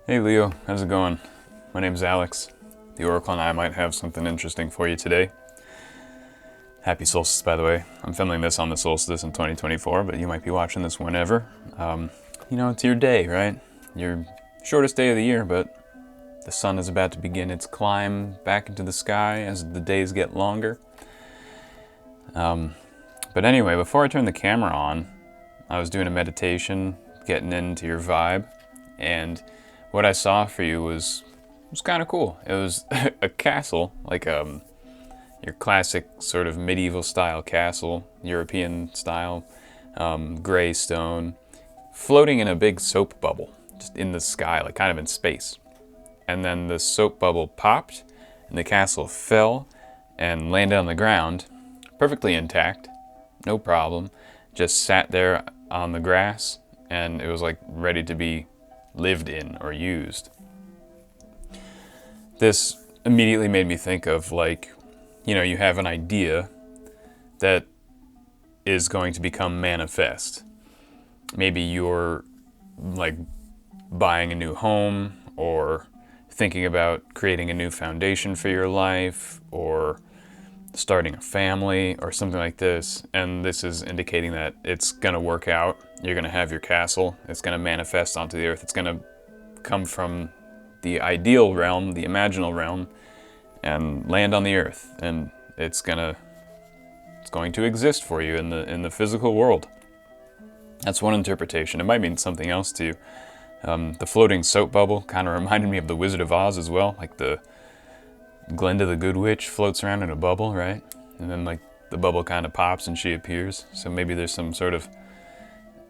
Hey Leo, how's it going? My name's Alex. The Oracle and I might have something interesting for you today. Happy solstice, by the way. I'm filming this on the solstice in 2024, but you might be watching this whenever. It's your day, right? Your shortest day of the year, but the sun is about to begin its climb back into the sky as the days get longer. But anyway, before I turned the camera on, I was doing a meditation, getting into your vibe, and what I saw for you was kind of cool. It was a castle, like your classic sort of medieval style castle, European style, gray stone, floating in a big soap bubble, just in the sky, like kind of in space. And then the soap bubble popped, and the castle fell and landed on the ground, perfectly intact, no problem. Just sat there on the grass, and it was like ready to be lived in or used. This immediately made me think of you have an idea that is going to become manifest. Maybe you're like buying a new home or thinking about creating a new foundation for your life or starting a family or something like this, and this is indicating that it's going to work out. You're going to have your castle. It's going to manifest onto the earth. It's going to come from the ideal realm, the imaginal realm, and land on the earth, and it's going to exist for you in the physical world. That's one interpretation. It might mean something else to you. The floating soap bubble kind of reminded me of the Wizard of Oz as well, like the Glinda the Good Witch floats around in a bubble, right? And then like the bubble kind of pops and she appears. So maybe there's some sort of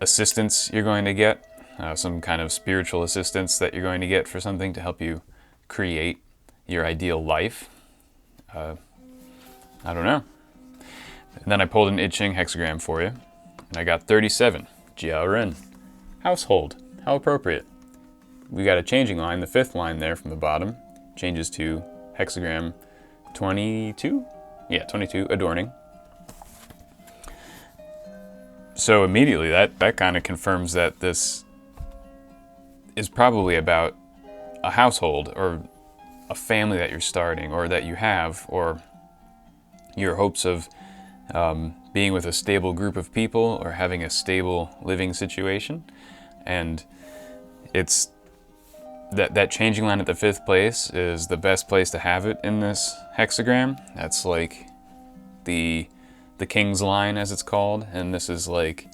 assistance you're going to get, some kind of spiritual assistance that you're going to get for something to help you create your ideal life. I don't know. And then I pulled an I Ching hexagram for you, and I got 37, Jiao Ren. Household, how appropriate. We got a changing line, the fifth line there from the bottom, changes to hexagram 22? Yeah, 22, adorning. So immediately that kind of confirms that this is probably about a household or a family that you're starting or that you have, or your hopes of being with a stable group of people or having a stable living situation. And it's that changing line at the fifth place is the best place to have it in this hexagram. That's like the king's line, as it's called, and this is like,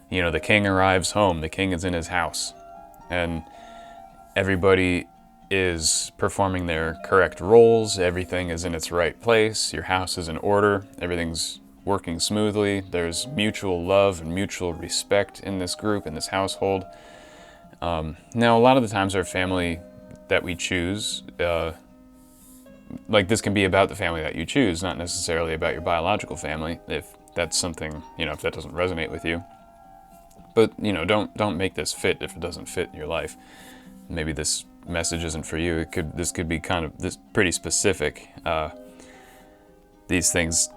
the king arrives home, the king is in his house, and everybody is performing their correct roles, everything is in its right place, your house is in order, everything's working smoothly, there's mutual love and mutual respect in this group, in this household. Now, a lot of the times our family that we choose, this can be about the family that you choose, not necessarily about your biological family, if that's something, if that doesn't resonate with you. But, don't make this fit if it doesn't fit your life. Maybe this message isn't for you. This could be kind of pretty specific. These things,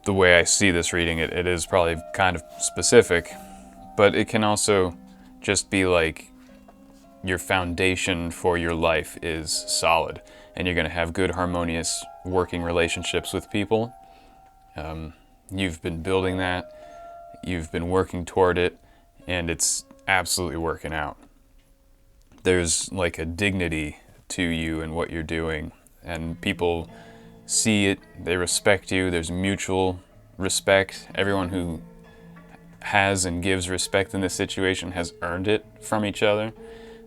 the way I see this reading, it is probably kind of specific, but it can also just be like your foundation for your life is solid and you're going to have good, harmonious working relationships with people. You've been building that, you've been working toward it, and it's absolutely working out. There's like a dignity to you and what you're doing, and people see it, they respect you, there's mutual respect. Everyone who has and gives respect in this situation has earned it from each other,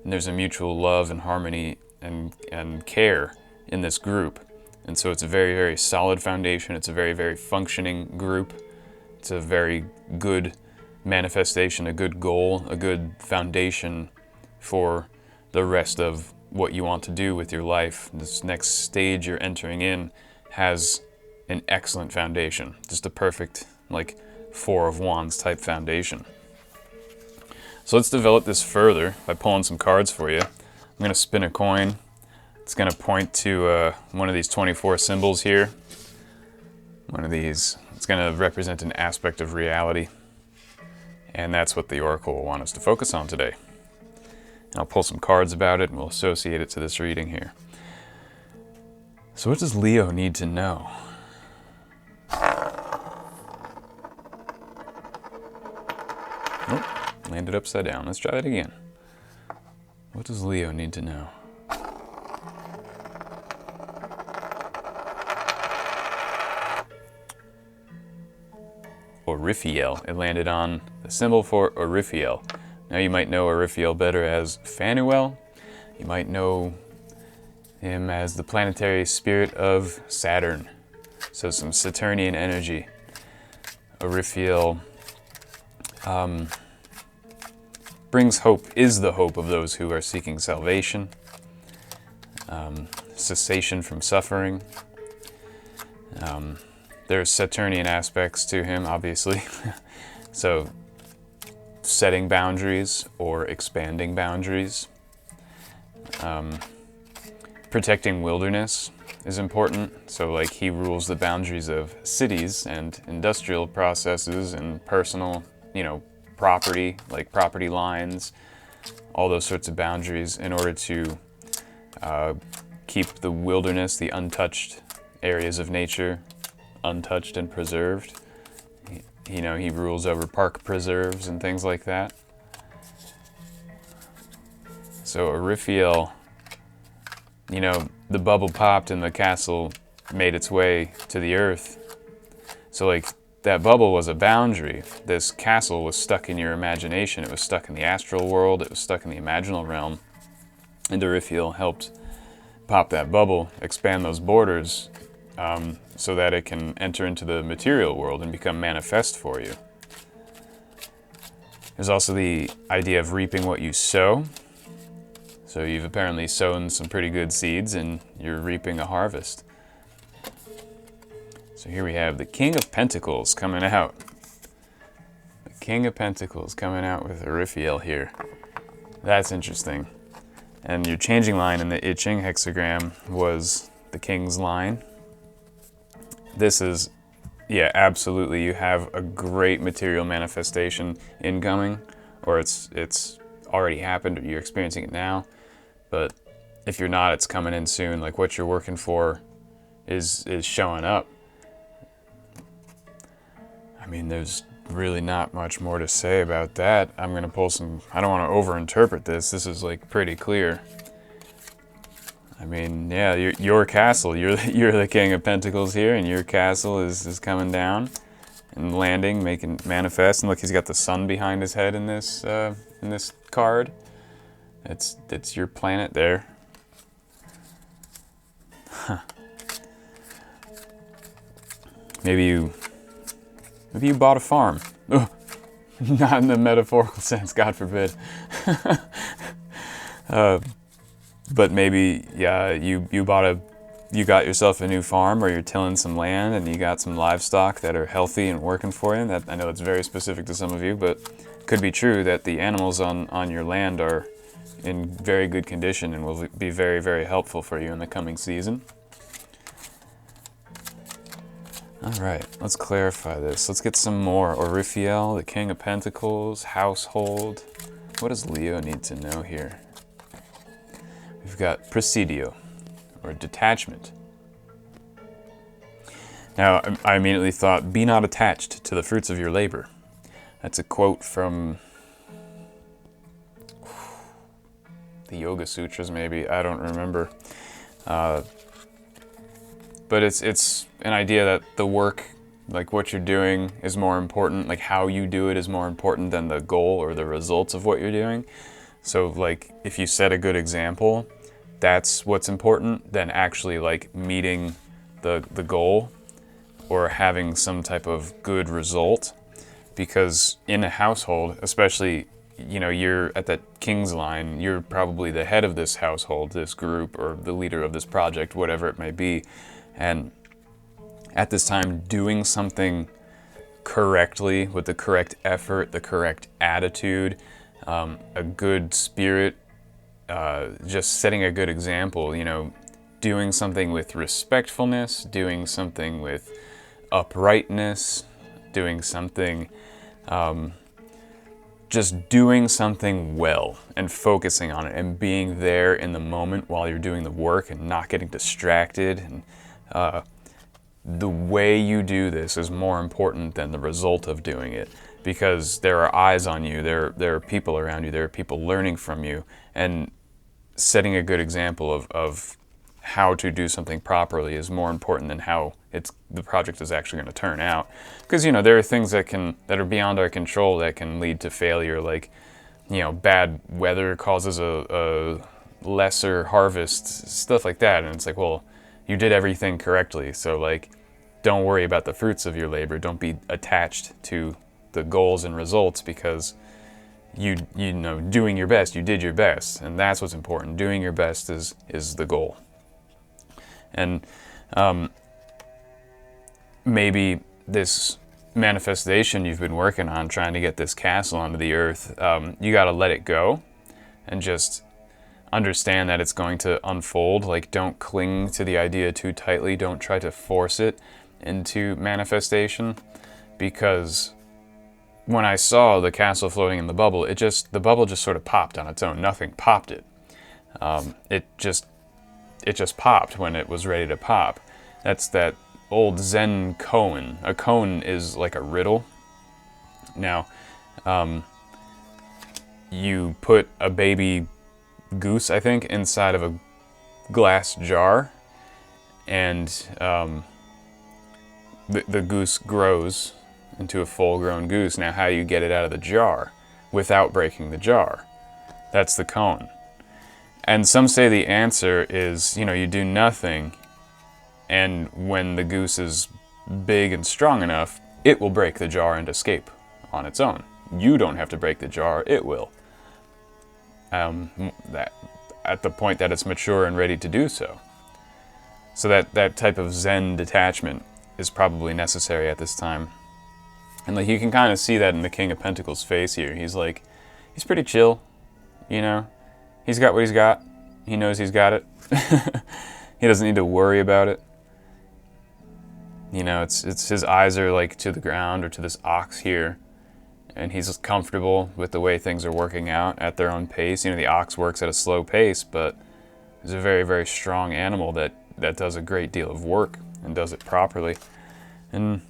and there's a mutual love and harmony and care in this group. And so it's a very, very solid foundation. It's a very, very functioning group. It's a very good manifestation, a good goal, a good foundation for the rest of what you want to do with your life. This next stage you're entering in has an excellent foundation, just a perfect, like, Four of Wands type foundation. So let's develop this further by pulling some cards for you. I'm going to spin a coin. It's going to point to one of these 24 symbols here. One of these. It's going to represent an aspect of reality. And that's what the Oracle will want us to focus on today. And I'll pull some cards about it and we'll associate it to this reading here. So what does Leo need to know? Oh, landed upside down. Let's try that again. What does Leo need to know? Oriphiel. It landed on the symbol for Oriphiel. Now you might know Oriphiel better as Phanuel. You might know him as the planetary spirit of Saturn. So some Saturnian energy. Oriphiel brings hope, is the hope of those who are seeking salvation, cessation from suffering. There's Saturnian aspects to him, obviously. So setting boundaries or expanding boundaries. Protecting wilderness is important. So like he rules the boundaries of cities and industrial processes and personal, property, like property lines, all those sorts of boundaries in order to keep the wilderness, the untouched areas of nature, untouched and preserved. He rules over park preserves and things like that. So Oriphiel, the bubble popped and the castle made its way to the earth. So like that bubble was a boundary. This castle was stuck in your imagination. It was stuck in the astral world. It was stuck in the imaginal realm. And Oriphiel helped pop that bubble, expand those borders, so that it can enter into the material world and become manifest for you. There's also the idea of reaping what you sow. So you've apparently sown some pretty good seeds and you're reaping a harvest. So here we have the King of Pentacles coming out. The King of Pentacles coming out with Oriphiel here. That's interesting. And your changing line in the I Ching hexagram was the King's line. This is, yeah, absolutely. You have a great material manifestation incoming, or it's already happened, or you're experiencing it now. But if you're not, it's coming in soon. Like what you're working for is showing up. I mean, there's really not much more to say about that. I'm gonna pull some, I don't want to overinterpret this. This is like pretty clear. I mean, yeah, your castle, you're the King of Pentacles here, and your castle is coming down and landing, making manifest. And look, he's got the sun behind his head in this card. It's your planet there. Huh. Maybe you bought a farm. Ugh. Not in the metaphorical sense, God forbid. But maybe, yeah, you got yourself a new farm, or you're tilling some land and you got some livestock that are healthy and working for you. That, I know it's very specific to some of you, but it could be true that the animals on your land are in very good condition and will be very, very helpful for you in the coming season. All right, let's clarify this. Let's get some more. Oriphiel, the King of Pentacles, household. What does Leo need to know here? We've got Presidio, or detachment. Now, I immediately thought, be not attached to the fruits of your labor. That's a quote from the Yoga Sutras, maybe. I don't remember. But it's an idea that the work, like what you're doing, is more important. Like how you do it is more important than the goal or the results of what you're doing. So like if you set a good example, that's what's important, than actually like meeting the goal or having some type of good result. Because in a household, especially, you're at that king's line, you're probably the head of this household, this group, or the leader of this project, whatever it may be. And at this time, doing something correctly, with the correct effort, the correct attitude, a good spirit, just setting a good example, doing something with respectfulness, doing something with uprightness, doing something just doing something well and focusing on it and being there in the moment while you're doing the work and not getting distracted. And the way you do this is more important than the result of doing it, because there are eyes on you, there are people around you, there are people learning from you, and setting a good example of how to do something properly is more important than how the project is actually going to turn out. Because there are things that are beyond our control that can lead to failure, like bad weather causes a lesser harvest, stuff like that. And it's like, well, you did everything correctly, so like don't worry about the fruits of your labor. Don't be attached to the goals and results, because you know, doing your best, you did your best, and that's what's important. Doing your best is the goal. And maybe this manifestation you've been working on, trying to get this castle onto the earth, you got to let it go and just understand that it's going to unfold. Like, don't cling to the idea too tightly. Don't try to force it into manifestation, because when I saw the castle floating in the bubble, the bubble just sort of popped on its own. Nothing popped it. It just popped when it was ready to pop. That's that old Zen koan. A koan is like a riddle. Now, you put a baby goose, I think, inside of a glass jar, and the goose grows into a full-grown goose. Now, how do you get it out of the jar without breaking the jar? That's the koan. And some say the answer is, you do nothing, and when the goose is big and strong enough, it will break the jar and escape on its own. You don't have to break the jar, it will. That at the point that it's mature and ready to do so. So that type of Zen detachment is probably necessary at this time. And like, you can kind of see that in the King of Pentacles' face here. He's pretty chill, He's got what he's got. He knows he's got it. He doesn't need to worry about it. It's his eyes are like to the ground or to this ox here, and he's comfortable with the way things are working out at their own pace. The ox works at a slow pace, but is a very, very strong animal that does a great deal of work and does it properly. And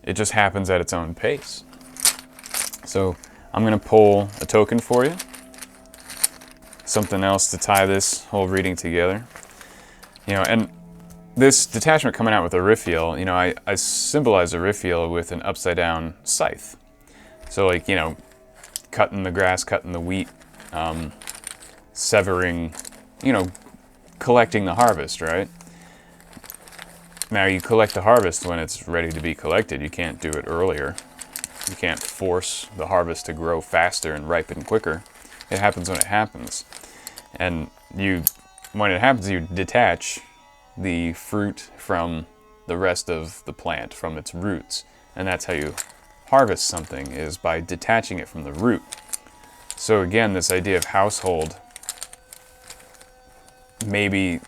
it just happens at its own pace. So I'm going to pull a token for you. Something else to tie this whole reading together. And this detachment coming out with a Raphael, I symbolize a Raphael with an upside down scythe. So like, cutting the grass, cutting the wheat, severing, collecting the harvest, right? Now you collect the harvest when it's ready to be collected. You can't do it earlier. You can't force the harvest to grow faster and ripen quicker. It happens when it happens. And when it happens, you detach the fruit from the rest of the plant, from its roots. And that's how you harvest something, is by detaching it from the root. So again, this idea of household, maybe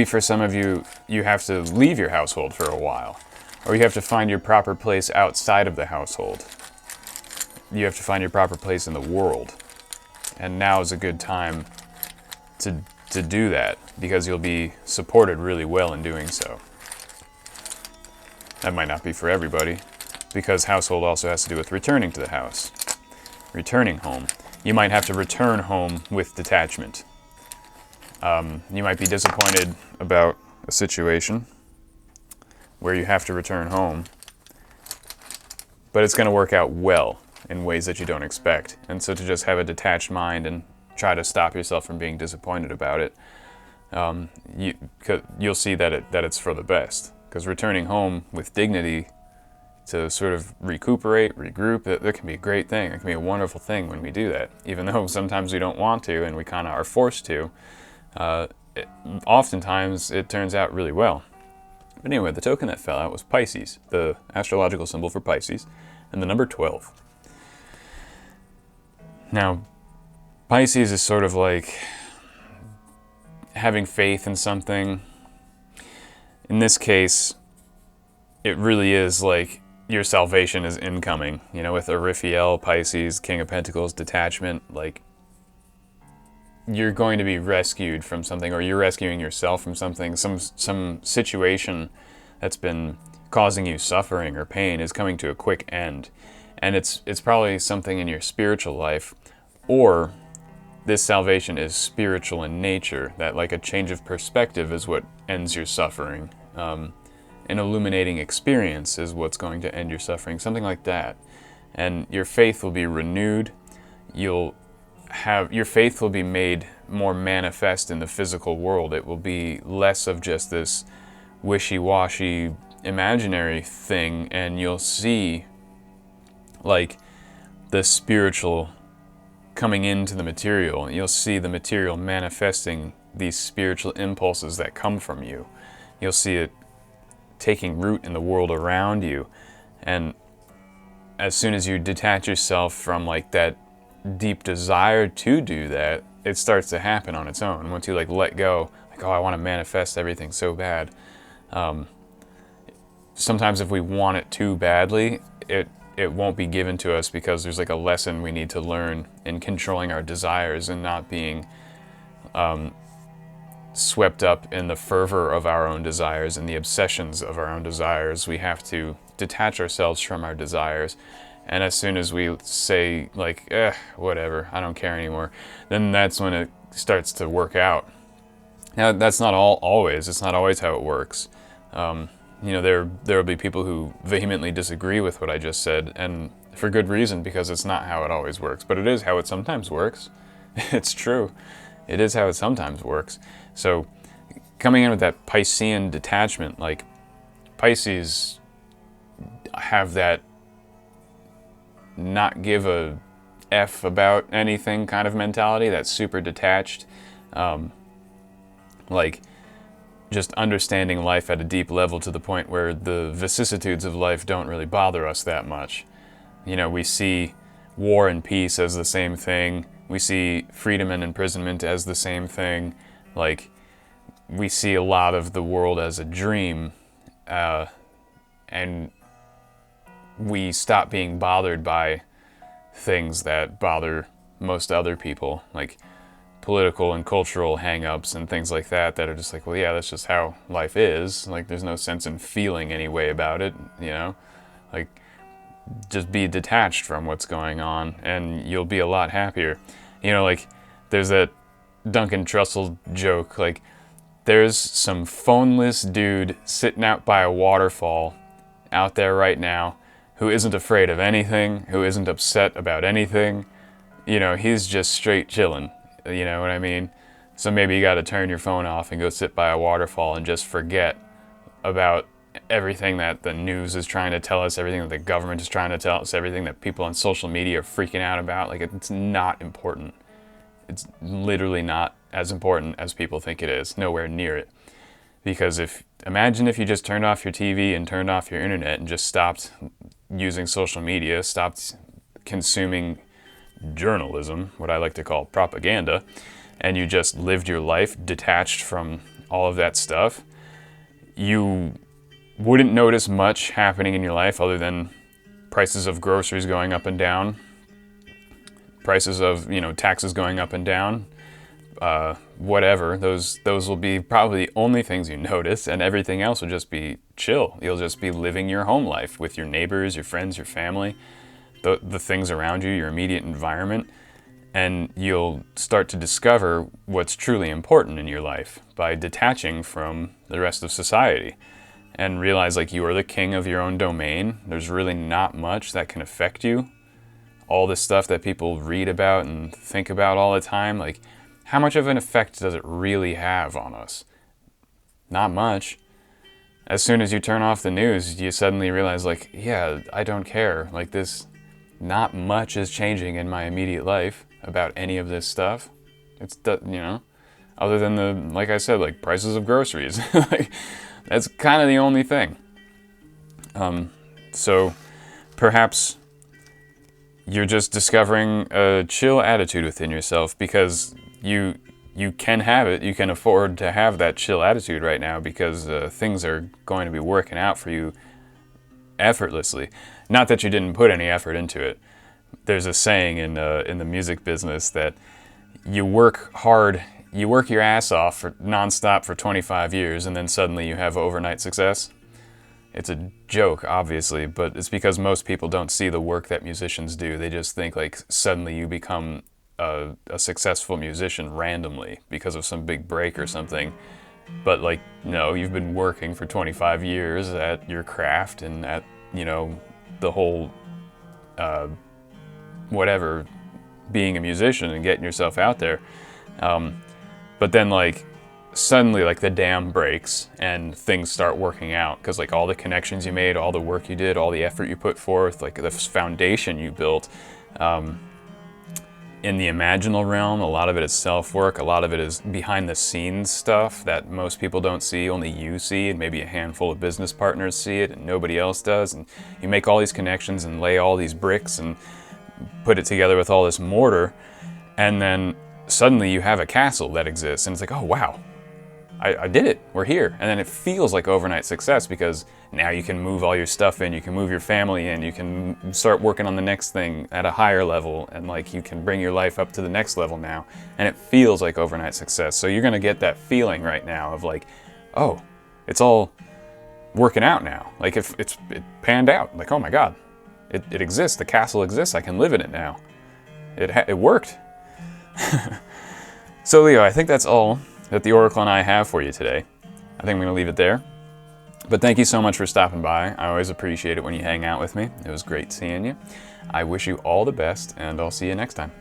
for some of you, you have to leave your household for a while, or you have to find your proper place outside of the household. You have to find your proper place in the world. And now is a good time to do that, because you'll be supported really well in doing so. That might not be for everybody, because household also has to do with returning to the house, returning home. You might have to return home with detachment. You might be disappointed about a situation where you have to return home, but it's going to work out well in ways that you don't expect. And so to just have a detached mind and try to stop yourself from being disappointed about it, you'll see that it's for the best. Because returning home with dignity to sort of recuperate, regroup, that can be a great thing. It can be a wonderful thing when we do that. Even though sometimes we don't want to and we kind of are forced to, oftentimes it turns out really well. But anyway, the token that fell out was Pisces, the astrological symbol for Pisces, and the number 12. Now, Pisces is sort of like having faith in something. In this case, it really is like your salvation is incoming. You know, with Raphael, Pisces, King of Pentacles, Detachment, like you're going to be rescued from something, or you're rescuing yourself from something. Some situation that's been causing you suffering or pain is coming to a quick end, and it's probably something in your spiritual life, or this salvation is spiritual in nature. That like a change of perspective is what ends your suffering. An illuminating experience is what's going to end your suffering, something like that. And your faith will be renewed. Your faith will be made more manifest in the physical world. It will be less of just this wishy-washy imaginary thing, and you'll see like the spiritual coming into the material. You'll see the material manifesting these spiritual impulses that come from you. You'll see it taking root in the world around you. And as soon as you detach yourself from like that deep desire to do that, it starts to happen on its own. Once you like let go, like, oh, I want to manifest everything so bad. Sometimes if we want it too badly, it won't be given to us, because there's like a lesson we need to learn in controlling our desires and not being swept up in the fervor of our own desires and the obsessions of our own desires. We have to detach ourselves from our desires. And as soon as we say like, whatever, I don't care anymore, then that's when it starts to work out. Now, that's not always. It's not always how it works. You know, there will be people who vehemently disagree with what I just said, and for good reason, because it's not how it always works. But it is how it sometimes works. It's true. It is how it sometimes works. So coming in with that Piscean detachment, like Pisces have that not give a F about anything kind of mentality, that's super detached. Like just understanding life at a deep level, to the point where the vicissitudes of life don't really bother us that much. You know, we see war and peace as the same thing. We see freedom and imprisonment as the same thing. Like, we see a lot of the world as a dream, and we stop being bothered by things that bother most other people, like political and cultural hang-ups and things like that are just like, well, yeah, that's just how life is. Like, there's no sense in feeling any way about it, you know? Like, just be detached from what's going on and you'll be a lot happier. You know, like, there's that Duncan Trussell joke, like, there's some phoneless dude sitting out by a waterfall out there right now who isn't afraid of anything, who isn't upset about anything. You know, he's just straight chilling. You know what I mean? So maybe you got to turn your phone off and go sit by a waterfall and just forget about everything that the news is trying to tell us, everything that the government is trying to tell us, everything that people on social media are freaking out about. Like, it's not important. It's literally not as important as people think it is. Nowhere near it. Because imagine if you just turned off your TV and turned off your internet and just stopped using social media, stopped consuming journalism, what I like to call propaganda, and you just lived your life detached from all of that stuff. You wouldn't notice much happening in your life other than prices of groceries going up and down, prices of, you know, taxes going up and down, whatever. Those will be probably the only things you notice, and everything else will just be chill. You'll just be living your home life with your neighbors, your friends, your family, the things around you, your immediate environment, and you'll start to discover what's truly important in your life by detaching from the rest of society, and realize like you are the king of your own domain. There's really not much that can affect you. All this stuff that people read about and think about all the time, like, how much of an effect does it really have on us? Not much. As soon as you turn off the news, you suddenly realize, like, yeah, I don't care. Like, not much is changing in my immediate life about any of this stuff. It's, you know, other than like I said, like prices of groceries. Like, that's kind of the only thing. So perhaps you're just discovering a chill attitude within yourself, because you can have it. You can afford to have that chill attitude right now, because things are going to be working out for you effortlessly. Not that you didn't put any effort into it. There's a saying in the music business that you work hard, you work your ass off for nonstop for 25 years, and then suddenly you have overnight success. It's a joke, obviously, but it's because most people don't see the work that musicians do. They just think like suddenly you become a successful musician randomly because of some big break or something. But like, no, you've been working for 25 years at your craft and at, you know, the whole whatever, being a musician and getting yourself out there. But then like suddenly like the dam breaks and things start working out because like all the connections you made, all the work you did, all the effort you put forth, like the foundation you built, in the imaginal realm, a lot of it is self-work, a lot of it is behind the scenes stuff that most people don't see, only you see, and maybe a handful of business partners see it and nobody else does. And you make all these connections and lay all these bricks and put it together with all this mortar, and then suddenly you have a castle that exists, and it's like, oh wow, I did it, we're here. And then it feels like overnight success because now you can move all your stuff in, you can move your family in, you can start working on the next thing at a higher level, and like you can bring your life up to the next level now, and it feels like overnight success. So you're gonna get that feeling right now of like, oh, it's all working out now. Like if it panned out, like, oh my God, it exists, the castle exists, I can live in it now. It worked. So Leo, I think that's all that the Oracle and I have for you today. I think I'm going to leave it there. But thank you so much for stopping by. I always appreciate it when you hang out with me. It was great seeing you. I wish you all the best, and I'll see you next time.